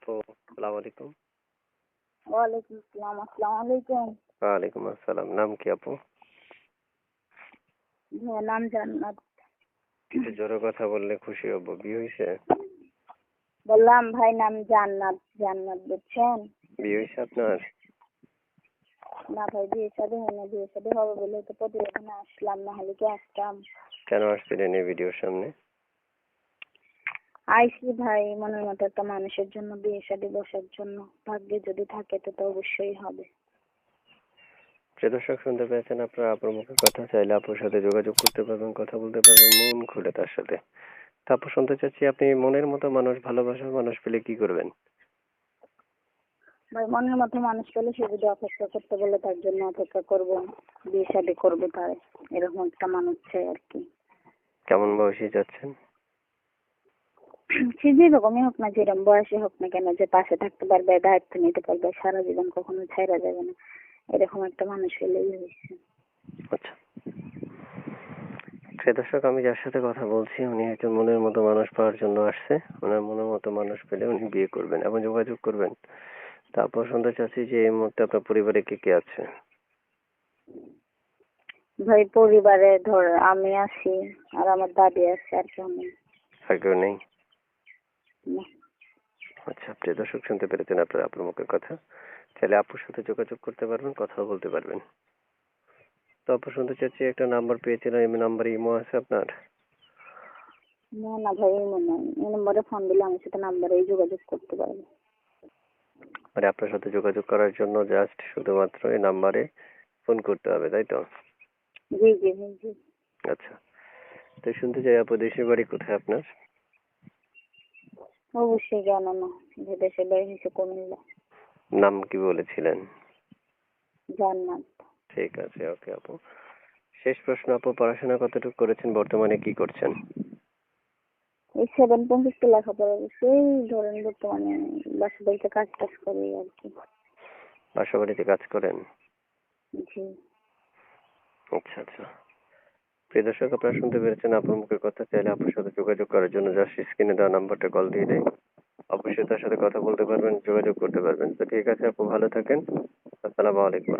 আপু, আসসালামু আলাইকুম। ওয়ালাইকুম আসসালাম। আসসালামু আলাইকুম। ওয়ালাইকুম আসসালাম। নাম কি আপু? ভাইয়া নাম জান্নাত। একটু জোরে কথা বললে খুশি হব। বিয়ে হয়েছে? বললাম ভাই নাম জান্নাত। জান্নাত বুঝছেন? বিয়ে হয়েছে আপনার? না ভাই বিয়ে শাদী হয় না, বিয়ে শাদী হবে বলে তো প্রতিবেদনে আসলাম, না হলে কি আসতাম? কেন আসছিলেন এই ভিডিওর সামনে? আইসি ভাই মনের মতো একটা মানুষের জন্য, বিয়ে শাদী বসার জন্য। ভাগ্যে যদি থাকে তো অবশ্যই হবে। প্রিয় দর্শক, শুনতে পেয়েছেন আপনার আপুর মুখে কথা। চাইলে আপুর সাথে যোগাযোগ করতে পারবেন, কথা বলতে পারবেন মন খুলে তার সাথে। তা আপু, শুনতে চাচ্ছি আপনি মনের মতো মানুষ, ভালোবাসার মানুষ পেলে কি করবেন? ভাই মনের মতো মানুষ পেলে সে যদি অপেক্ষা করতে বলে তার জন্য অপেক্ষা করবো, বিয়ে শাদী করবো তার। এরকম একটা মানুষ চাই আর কি। কেমন বয়সী যাচ্ছেন? সে যেরকমই হোক না, যেরকম বয়সে হোক না কেন, যে পাশে থাকতে পারবে, দায়িত্ব নিতে পারবে, সারা জীবন কখনো ছেড়ে যাবে না, এরকম একটা মানুষ হলেই হয়েছে। আচ্ছা, প্রিয় দর্শক, আমি যার সাথে কথা বলছি উনি একজন মনের মতো মানুষ পাওয়ার জন্য আসছে। ওনার মনের মতো মানুষ পেলে উনি বিয়ে করবেন এবং যোগাযোগ করবেন। তারপর শুনতে চাচ্ছি যে এই মুহূর্তে আপনার পরিবারে কে কে আছে? ভাই পরিবারে ধর আমি আছি আর আমার দাদি আছে, আর কেউ নেই। আর কেউ নেই? না। আচ্ছা, প্রিয় দর্শক, শুনতে পেরেছেন আপনার আপুর মুখের কথা। চাইলে আপুর সাথে যোগাযোগ করতে পারবেন, কথাও বলতে পারবেন। তো আপু, শুনতে চাচ্ছি একটা নাম্বার পেয়েছিলাম, এই নাম্বারে ইমো আছে আপনার? না না ভাই এমন নয়, এই নম্বরে ফোন দিলে আমার সাথে নাম্বারেই যোগাযোগ করতে পারবে। মানে আপনার সাথে যোগাযোগ করার জন্য জাস্ট শুধুমাত্র এই নাম্বারে ফোন করতে হবে, তাই তো? জি জি ভাই জি। আচ্ছা, তো শুনতে চাই আপু, দেশের বাড়ি কোথায় আপনার? অবশ্যই জানো না, যে দেশের বাড়ি হয়েছে কুমিল্লা। নাম কি বলেছিলেন? জান্নাত। ঠিক আছে, ওকে আপু। শেষ প্রশ্ন আপু, পড়াশোনা কতটুকু করেছেন, বর্তমানে কি করছেন? এই 7.50 লেখাপড়া করছি, এই ধরেন বর্তমানে বাসা বাড়িতে কাজ টাজ করি আর কি। বাসা বাড়িতে কাজ করেন? জি। আচ্ছা আচ্ছা। প্রিয় দর্শক, আপনারা শুনতে পেরেছেন আপুর মুখের কথা। চাইলে আপুর সাথে যোগাযোগ করার জন্য জাস্ট স্ক্রিনে দেওয়া নাম্বারটা কল দিয়ে দেয়, অবশ্যই তার সাথে কথা বলতে পারবেন, যোগাযোগ করতে পারবেন। তো ঠিক আছে আপু, ভালো থাকেন। আসসালামু আলাইকুম।